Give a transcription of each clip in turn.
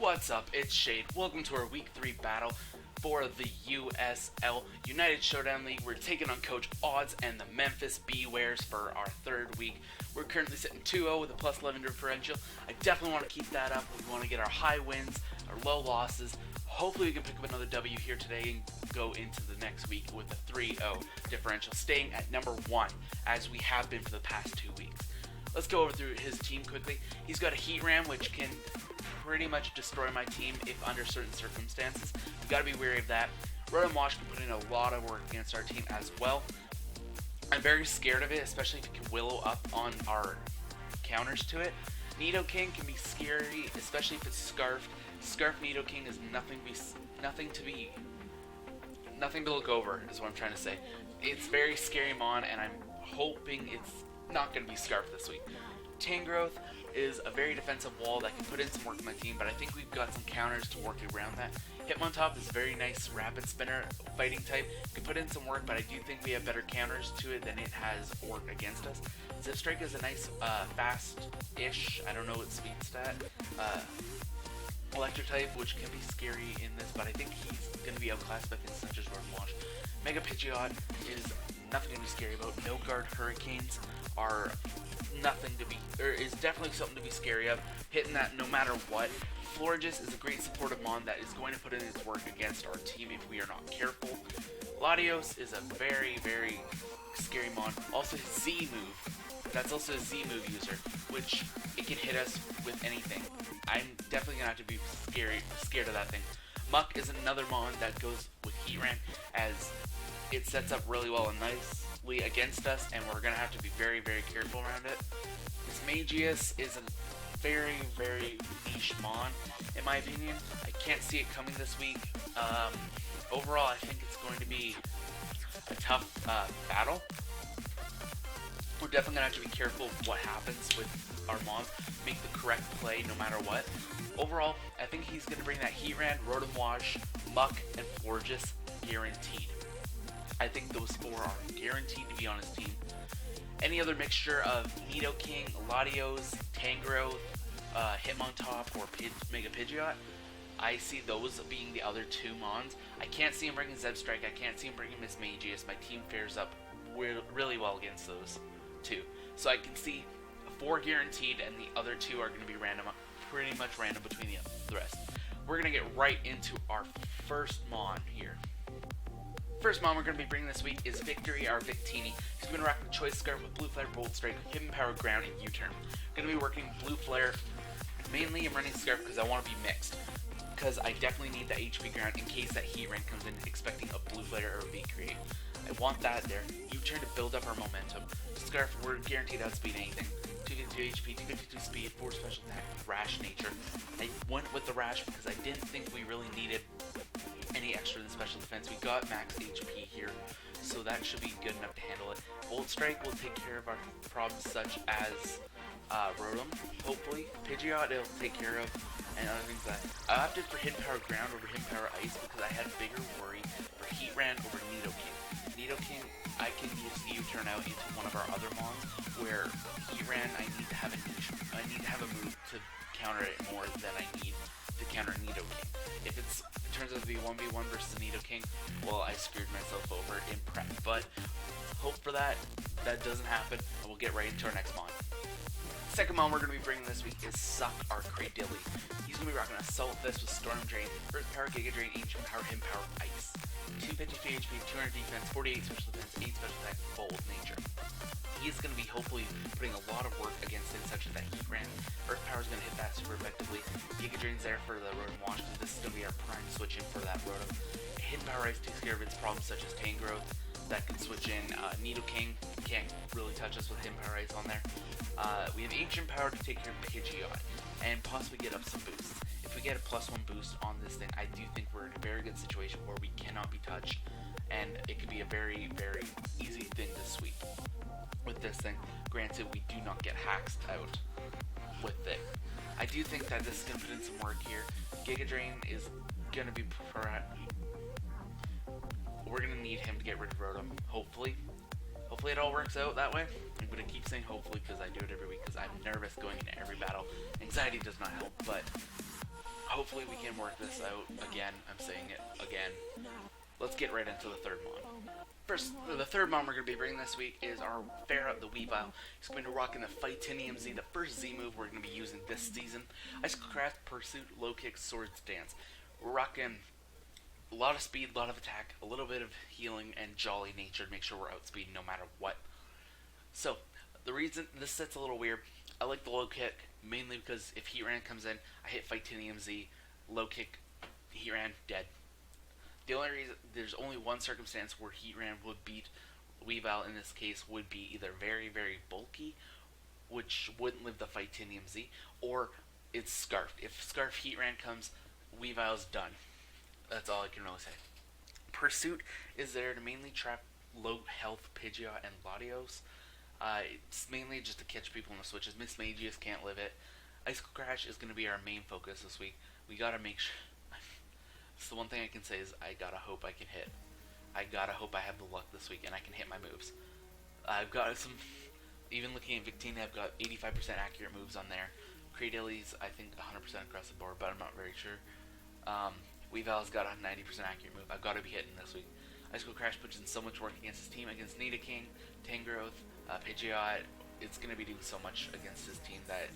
What's up? It's Shade. Welcome to our Week 3 battle for the USL United Showdown League. We're taking on Coach Odds and the Memphis Bewears for our third week. We're currently sitting 2-0 with a plus 11 differential. I definitely want to keep that up. We want to get our high wins, our low losses. Hopefully we can pick up another W here today and go into the next week with a 3-0 differential, staying at number 1 as we have been for the past 2 weeks. Let's go over through his team quickly. He's got a Heat Ram, which can pretty much destroy my team if under certain circumstances. You got to be wary of that. Rotom Wash can put in a lot of work against our team as well. I'm very scared of it, especially if it can willow up on our counters to it. Nidoking can be scary, especially if it's Scarfed. Scarf Nidoking is nothing to look over, is what I'm trying to say. It's very scary mon, and I'm hoping it's not going to be Scarf this week. Tangrowth is a very defensive wall that can put in some work on my team, but I think we've got some counters to work around that. Hitmontop is a very nice rapid spinner fighting type. Can put in some work, but I do think we have better counters to it than it has work against us. Zipstrike is a nice fast-ish, I don't know what speed stat, electric type, which can be scary in this, but I think he's going to be outclassed by things such as Rotom Wash. Mega Pidgeot is nothing to be scary about. No Guard Hurricanes are is definitely something to be scary of. Hitting that no matter what. Florges is a great supportive mon that is going to put in his work against our team if we are not careful. Latios is a very, very scary mon. Also his Z move. That's also a Z move user, which it can hit us with anything. I'm definitely going to have to be scared of that thing. Muck is another mon that goes with Heatran, as it sets up really well and nicely against us, and we're going to have to be very, very careful around it. This Magius is a very, very niche mon, in my opinion. I can't see it coming this week. Overall, I think it's going to be a tough battle. We're definitely going to have to be careful what happens with our mons, make the correct play no matter what. Overall, I think he's going to bring that Heatran, Rotom Wash, Muck, and Florges guaranteed. I think those 4 are guaranteed to be on his team. Any other mixture of Nidoking, Latios, Tangrowth, Hitmontop, or Mega Pidgeot, I see those being the other 2 mons. I can't see him bringing Zebstrike, I can't see him bringing Miss Magius. My team fares up really well against those 2. So I can see 4 guaranteed, and the other 2 are going to be random, pretty much random between the rest. We're going to get right into our first mon here. First mon we're going to be bringing this week is Victory, our Victini. He's going to rock the Choice Scarf with Blue Flare, Bolt Strike, Hidden Power, Ground, and U-Turn. Going to be working Blue Flare. Mainly I'm running Scarf because I want to be mixed, because I definitely need that HP Ground in case that Heatran comes in expecting a Blue Flare or a V-Create. I want that there. U-Turn to build up our momentum. Scarf, we're guaranteed to outspeed anything. 252 HP, 252 speed, 4 special attack, Rash nature. I went with the Rash because I didn't think we really needed any extra than special defense. We got max HP here, so that should be good enough to handle it. Bolt Strike will take care of our problems such as Rotom, hopefully. Pidgeot it'll take care of, and other things like that. I opted for Hidden Power Ground over Hidden Power Ice because I had a bigger worry for Heatran over Nidoking. Nidoking, I can use U-Turn out into one of our other mons, where Heatran, I need to have a move to counter it more than I need to counter Nidoking. If it turns out to be 1v1 versus Nidoking, well, I screwed myself over in prep. But hope for that doesn't happen, and we'll get right into our next mon. Second mon we're going to be bringing this week is Suck, our Cradilly. He's going to be rocking Assault Fist with Storm Drain, Earth Power, Giga Drain, Ancient Power, Hidden Power, Ice. 253 HP, 200 defense, 48 special defense, 8 special attack, Bold nature. He's going to be hopefully putting a lot of work against things such as that Heatran. Earth Power is going to hit that super effectively. Giga Drain's there for the Rotom Wash, because this is going to be our prime switch in for that Rotom. Hidden Power Ice takes care of its problems such as Tangrowth that can switch in. Nidoking can't really touch us with Hidden Power Ice on there. We have Ancient Power to take care of Pidgeot and possibly get up some boosts. If we get a +1 boost on this thing, I do think we're in a very good situation where we cannot be touched, and it could be a very, very easy thing to sweep with this thing. Granted, we do not get hacked out with it. I do think that this is going to put in some work here. Giga Drain is going to be we're going to need him to get rid of Rotom, hopefully. Hopefully it all works out that way. I'm going to keep saying hopefully because I do it every week because I'm nervous going into every battle. Anxiety does not help, but hopefully we can work this out. Again, I'm saying it again. Let's get right into the third mon. First, the third mon we're going to be bringing this week is our Farah, the Weavile. He's going to rock in the Fightinium Z, the first Z move we're going to be using this season. Icicle Craft, Pursuit, Low Kick, Sword Stance. We're rocking a lot of speed, a lot of attack, a little bit of healing, and jolly nature to make sure we're outspeeding no matter what. So, the reason this set's a little weird, I like the low kick, mainly because if Heatran comes in, I hit Fightinium Z, low kick, Heatran, dead. The only reason, there's only one circumstance where Heatran would beat Weavile in this case would be either very, very bulky, which wouldn't live the Fightinium Z, or it's Scarfed. If Scarf Heatran comes, Weavile's done. That's all I can really say. Pursuit is there to mainly trap low health Pidgeot and Latios. It's mainly just to catch people in the switches. Miss Magius can't live it. Icicle Crash is going to be our main focus this week. We gotta make sure. So the one thing I can say is I gotta hope I can hit. I gotta hope I have the luck this week and I can hit my moves. I've got some. Even looking at Victini, I've got 85% accurate moves on there. Cradilly's, I think, 100% across the board, but I'm not very sure. Weavile's got a 90% accurate move. I've got to be hitting this week. Icicle Crash puts in so much work against his team, against Nidoking, Tangrowth, Pidgeot. It's going to be doing so much against his team that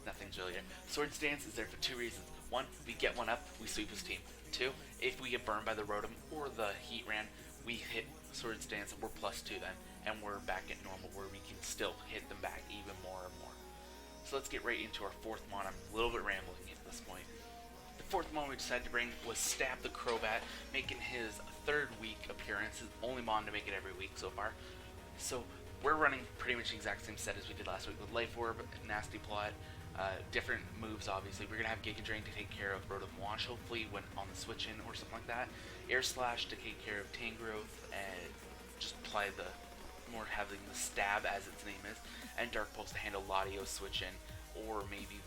nothing's really there. Sword Stance is there for two reasons. One, we get one up, we sweep his team. Two, if we get burned by the Rotom or the Heatran, we hit Sword Stance, we're +2 then, and we're back at normal where we can still hit them back even more and more. So let's get right into our fourth mon. I'm a little bit rambling at this point. The fourth mon we decided to bring was Stab the Crobat, making his third week appearance, his only mon to make it every week so far. So we're running pretty much the exact same set as we did last week with Life Orb, Nasty Plot, different moves obviously. We're going to have Giga Drain to take care of Rotom Wash, hopefully when on the switch in or something like that. Air Slash to take care of Tangrowth and just apply the more having the stab as its name is, and Dark Pulse to handle Latios switch in, or maybe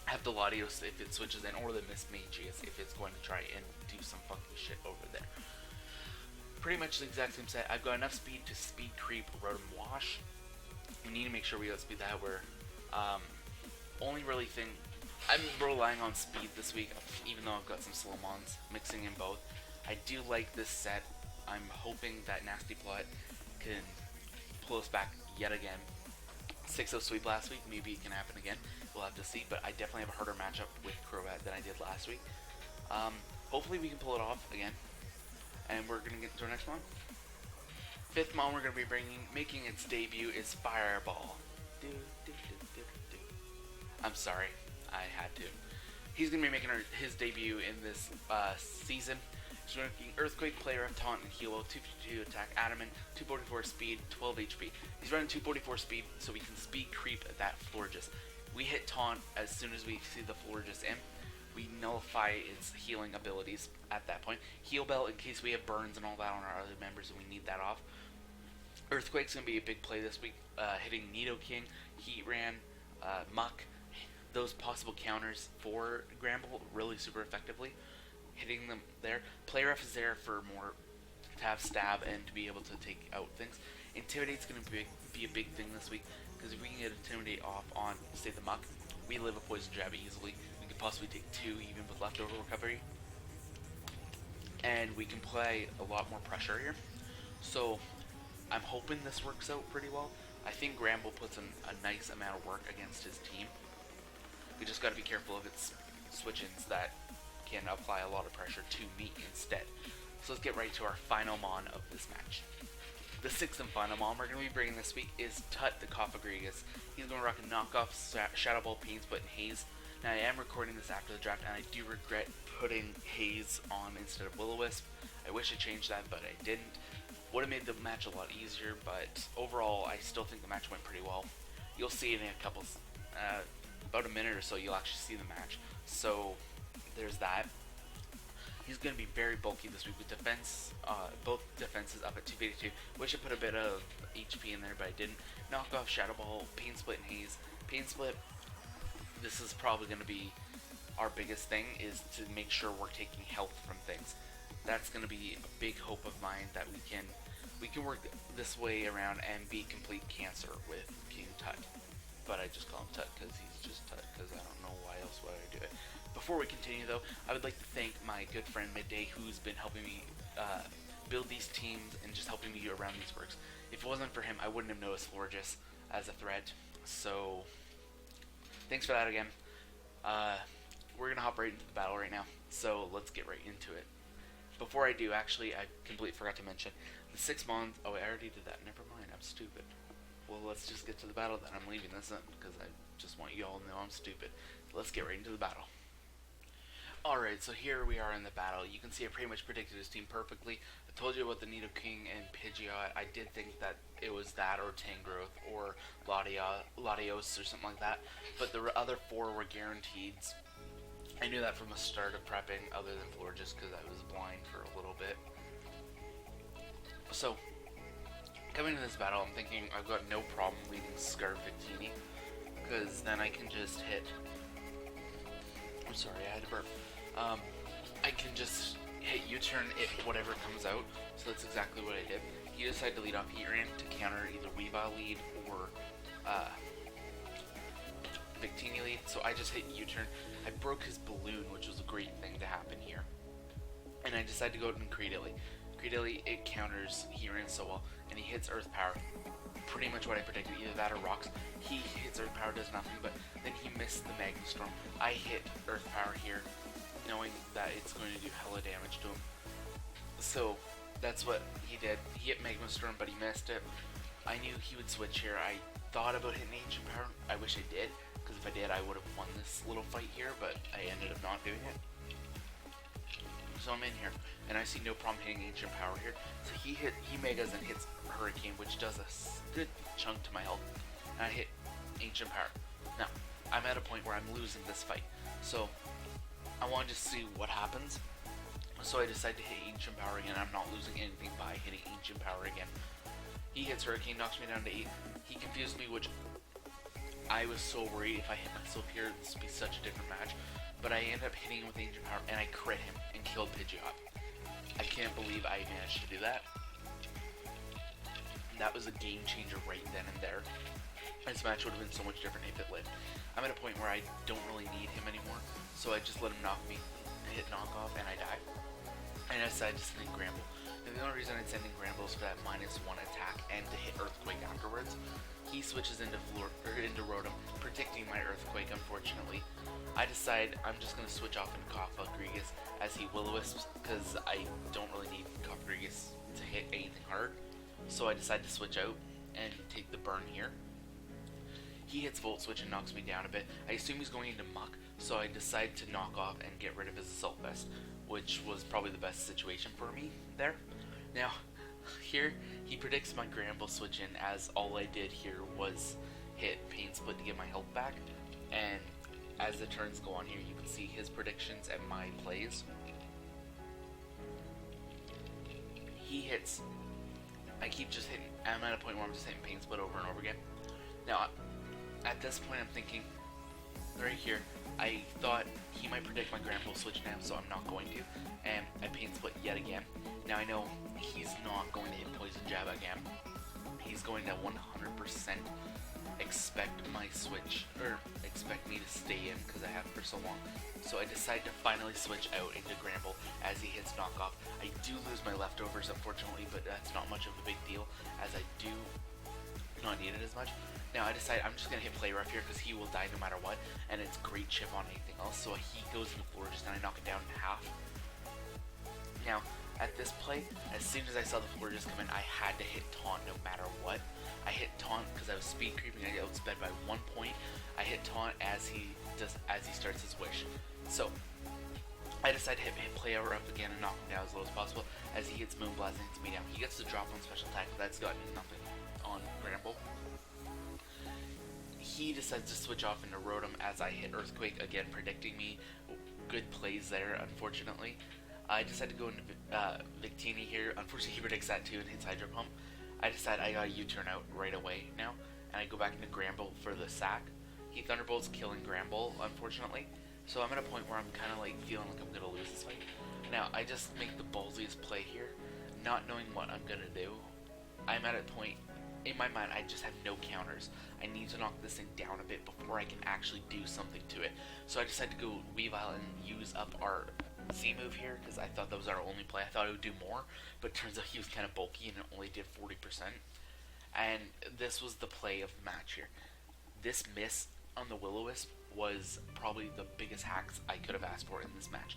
have the Latios if it switches in, or the Miss Magius if it's going to try and do some funky shit over there. Pretty much the exact same set. I've got enough speed to speed creep Rotom Wash. We need to make sure we outspeed that. We're only really thing I'm relying on speed this week, even though I've got some slow mons mixing in both. I do like this set. I'm hoping that Nasty Plot can pull us back yet again. 6-0 sweep last week, maybe it can happen again. We'll have to see, but I definitely have a harder matchup with Crobat than I did last week. Hopefully we can pull it off again. And we're going to get into our next one. Fifth mon we're going to be making its debut is Fireball. I'm sorry, I had to. He's going to be making his debut in this season. He's running Earthquake, Player of Taunt, and Heal, 252 attack, Adamant, 244 speed, 12 HP. He's running 244 speed, so we can speed creep that Florges. We hit Taunt as soon as we see the Florges in. We nullify its healing abilities at that point. Heal Bell in case we have burns and all that on our other members and we need that off. Earthquake's going to be a big play this week, hitting Nidoking, Heatran, Muck, those possible counters for Gramble really super effectively. Hitting them there. Play Rough is there for more to have stab and to be able to take out things. Intimidate's going to be a big thing this week because if we can get Intimidate off on, say, the Muck, we live a Poison Jab easily. We could possibly take 2 even with leftover recovery. And we can play a lot more pressure here. So I'm hoping this works out pretty well. I think Gramble puts in a nice amount of work against his team. We just got to be careful of its switch-ins that can apply a lot of pressure to me instead. So let's get right to our final mon of this match. The sixth and final mon we're going to be bringing this week is Tut the Coffagregus. He's going to rock a knockoff Shadow Ball, Pain Split, and Haze. Now I am recording this after the draft and I do regret putting Haze on instead of Will-O-Wisp. I wish I changed that, but I didn't. Would have made the match a lot easier, but overall I still think the match went pretty well. You'll see it in a couple, about a minute or so you'll actually see the match. So there's that. He's going to be very bulky this week with defense, both defenses up at 282. Wish I put a bit of HP in there, but I didn't. Knock off Shadow Ball, Pain Split, and Haze. Pain Split, this is probably going to be our biggest thing, is to make sure we're taking health from things. That's going to be a big hope of mine that we can work this way around and be complete cancer with King Tut. But I just call him Tut because he's just Tut, because I don't know why else would I do it. Before Before we continue though, I would like to thank my good friend Midday, who's been helping me build these teams and just helping me around these works. If it wasn't for him, I wouldn't have noticed Lorgis as a threat. So thanks for that again. We're gonna hop right into the battle right now, so let's get right into it. Before I do, actually, I completely forgot to mention the 6 months. Oh, I already did that. Never mind, I'm stupid. Well, let's just get to the battle then. I'm leaving this in because I just want you all to know I'm stupid. Let's get right into the battle. Alright, so here we are in the battle. You can see I pretty much predicted his team perfectly. I told you about the Nidoking and Pidgeot. I did think that it was that or Tangrowth or Latios or something like that. But the other 4 were guaranteed. I knew that from the start of prepping, other than Florges, because I was blind for a little bit. So, coming into this battle, I'm thinking I've got no problem leading Scarfitini, because then I can just hit... I'm sorry, I had to burp. I can just hit U-turn if whatever comes out, so that's exactly what I did. He decided to lead off Heatran to counter either Weavile lead or Victini lead, so I just hit U-turn. I broke his balloon, which was a great thing to happen here. And I decided to go out and Credilly. Credilly, it counters Heatran so well, and he hits Earth Power. Pretty much what I predicted, either that or Rocks. He hits Earth Power, does nothing, but then he missed the Magma Storm. I hit Earth Power here, knowing that it's going to do hella damage to him. So, that's what he did. He hit Magma Storm, but he missed it. I knew he would switch here. I thought about hitting Ancient Power. I wish I did, because if I did, I would have won this little fight here, but I ended up not doing it. So I'm in here, and I see no problem hitting Ancient Power here. So he Megas and hits Hurricane, which does a good chunk to my health. And I hit Ancient Power. Now, I'm at a point where I'm losing this fight. So, I wanted to see what happens. So I decided to hit Ancient Power again. I'm not losing anything by hitting Ancient Power again. He hits Hurricane, knocks me down to 8. He confused me, which I was so worried if I hit myself here, this would be such a different match. But I ended up hitting him with Ancient Power, and I crit him and killed Pidgeot. I can't believe I managed to do that. That was a game changer right then and there. This match would have been so much different if it lived. I'm at a point where I don't really need him anymore, so I just let him knock me, hit knockoff, and I die. And I decided to send in Gramble. And the only reason I'd send in Gramble is for that -1 attack and to hit Earthquake afterwards. He switches into Rotom, predicting my Earthquake, unfortunately. I decide I'm just going to switch off into Cofagrigus as he Will-O-Wisps, because I don't really need Cofagrigus to hit anything hard. So I decide to switch out and take the burn here. He hits Volt Switch and knocks me down a bit. I assume he's going into Muck, so I decide to knock off and get rid of his Assault Vest, which was probably the best situation for me there. Now, here, he predicts my Gramble switch in, as all I did here was hit Pain Split to get my health back, and as the turns go on here, you can see his predictions and my plays. He hits, I keep just hitting, I'm at a point where I'm just hitting Pain Split over and over again. Now, at this point I'm thinking, right here, I thought he might predict my Gramble switch now, so I'm not going to, and I Pain Split yet again. Now I know he's not going to hit Poison Jab again. He's going to 100% expect my switch, or expect me to stay in because I have for so long. So I decide to finally switch out into Gramble as he hits knockoff. I do lose my leftovers, unfortunately, but that's not much of a big deal as I do not need it as much. Now I decide I'm just going to hit Play Rough here because he will die no matter what, and it's great chip on anything else. So he goes into Florges and I knock it down in half. Now, at this play, as soon as I saw the Florges come in, I had to hit Taunt no matter what. I hit Taunt because I was speed creeping. I outsped by 1 point. I hit Taunt as he starts his Wish. So I decide to hit Play Rough up again and knock him down as low as possible. As he hits Moonblast and hits me down, he gets the drop on special attack. That's got nothing on Gramble. He decides to switch off into Rotom as I hit Earthquake again, predicting me. Good plays there, unfortunately. I decide to go into Victini here. Unfortunately, he predicts that too and hits Hydro Pump. I decide I gotta U-turn out right away now, and I go back into Gramble for the sack. He Thunderbolts, killing Gramble, unfortunately. So I'm at a point where I'm kind of like feeling like I'm gonna lose this fight. Now, I just make the ballsiest play here, not knowing what I'm gonna do. I'm at a point in my mind, I just have no counters. I need to knock this thing down a bit before I can actually do something to it. So I decided to go Weavile and use up our Z move here, because I thought that was our only play. I thought it would do more, but it turns out he was kind of bulky and it only did 40%. And this was the play of the match here. This miss on the Will-O-Wisp was probably the biggest hacks I could have asked for in this match.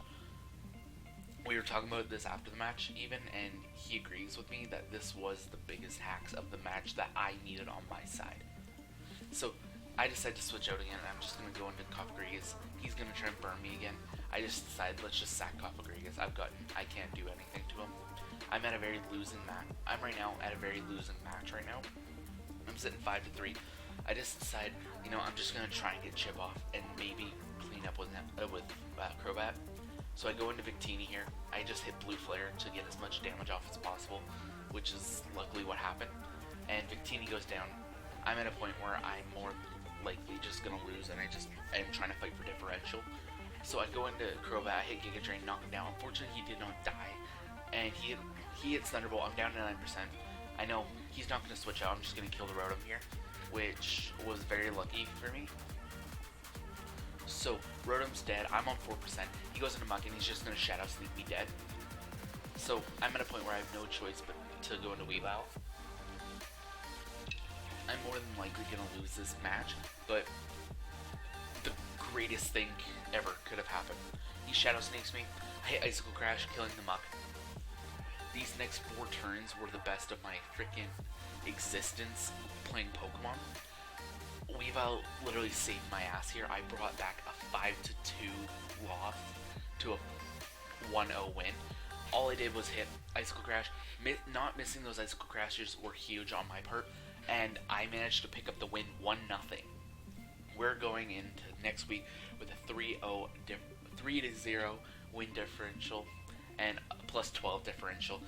We were talking about this after the match even, and he agrees with me that this was the biggest hacks of the match that I needed on my side. So I decided to switch out again, and I'm just going to go into Cofagrigus. He's going to try and burn me again. I just decided, let's just sack Cofagrigus. I can't do anything to him. I'm at a very losing match. I'm right now at a very losing match right now. I'm sitting 5-3. I just decided, you know, I'm just going to try and get Chip off and maybe clean up with Crobat. So I go into Victini here. I just hit Blue Flare to get as much damage off as possible, which is luckily what happened. And Victini goes down. I'm at a point where I'm more likely just going to lose, and I'm trying to fight for differential. So I go into Crobat, I hit Giga Drain, knock him down. Unfortunately, he did not die. And he hits Thunderbolt. I'm down to 9%. I know he's not going to switch out. I'm just going to kill the Rotom here, which was very lucky for me. So, Rotom's dead, I'm on 4%, he goes into Muck and he's just going to Shadow Sneak me dead. So, I'm at a point where I have no choice but to go into Weavile. I'm more than likely going to lose this match, but the greatest thing ever could have happened. He Shadow Sneaks me, I hit Icicle Crash, killing the Muck. These next 4 turns were the best of my freaking existence playing Pokemon. Weavile literally saved my ass here. I brought back a 5-2 loss to a 1-0 win. All I did was hit Icicle Crash. Not missing those Icicle Crashes were huge on my part, and I managed to pick up the win 1-0. We're going into next week with a 3-0 win differential and a plus 12 differential.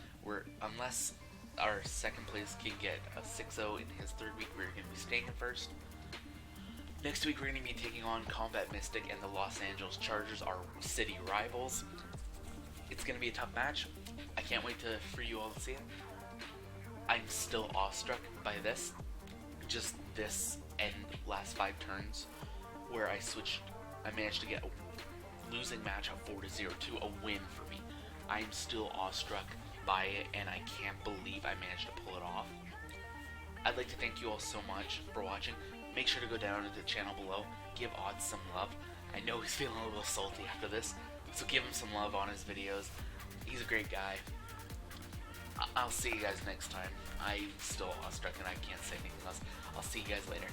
Unless our second place can get a 6-0 in his third week, we're going to be staying in first. Next week, we're going to be taking on Combat Mystic and the Los Angeles Chargers, our city rivals. It's going to be a tough match. I can't wait for you all to see it. I'm still awestruck by this. Just this last 5 turns where I managed to get a losing match of 4-0 to a win for me. I'm still awestruck by it, and I can't believe I managed to pull it off. I'd like to thank you all so much for watching. Make sure to go down to the channel below, give Odd some love. I know he's feeling a little salty after this, so give him some love on his videos. He's a great guy. I'll see you guys next time. I'm still awestruck and I can't say anything else. I'll see you guys later.